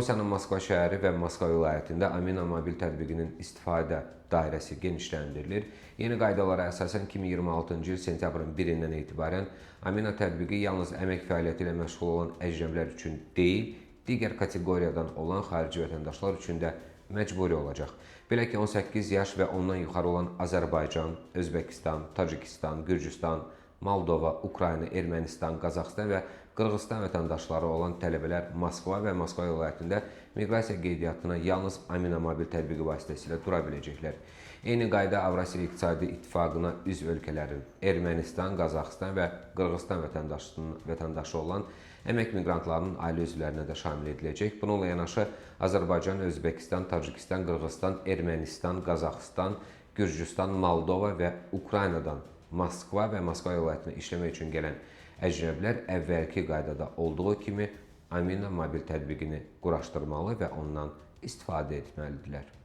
Rusiyanın Moskva şəhəri və Moskva vilayətində Amina mobil tətbiqinin istifadə dairəsi genişləndirilir. Yeni qaydalara əsasən 2026-cı il sentyabrın 1-dən etibarən Amina tətbiqi yalnız əmək fəaliyyəti ilə məşğul olan əcnəbilər üçün deyil, digər kateqoriyadan olan xarici vətəndaşlar üçün də məcburi olacaq. Belə ki, 18 yaş və ondan yuxarı olan Azərbaycan, Özbəkistan, Tacikistan, Gürcüstan, Moldova, Ukrayna, Ermənistan, Qazaxıstan və Qırğızstan vətəndaşları olan tələbələr Moskva və Moskva vilayətində miqrasiya qeydiyyatına yalnız Amina mobil tətbiqi vasitəsilə dura biləcəklər. Eyni qayda Avrasiya İqtisadi İttifaqına üzv ölkələrin Ermənistan, Qazaxıstan və Qırğızstan vətəndaşı olan əmək miqrantlarının ailə üzvlərinə də şamil ediləcək. Bununla yanaşı Azərbaycan, Özbəkistan, Tacikistan, Qırğızstan, Ermənistan, Qazaxıstan, Gürcüstan, Moldova və Ukraynadan Moskva və Moskva vilayətinə işləmək üçün gələn əcnəbilər əvvəlki qaydada olduğu kimi Amina mobil tətbiqini quraşdırmalı və ondan istifadə etməlidirlər.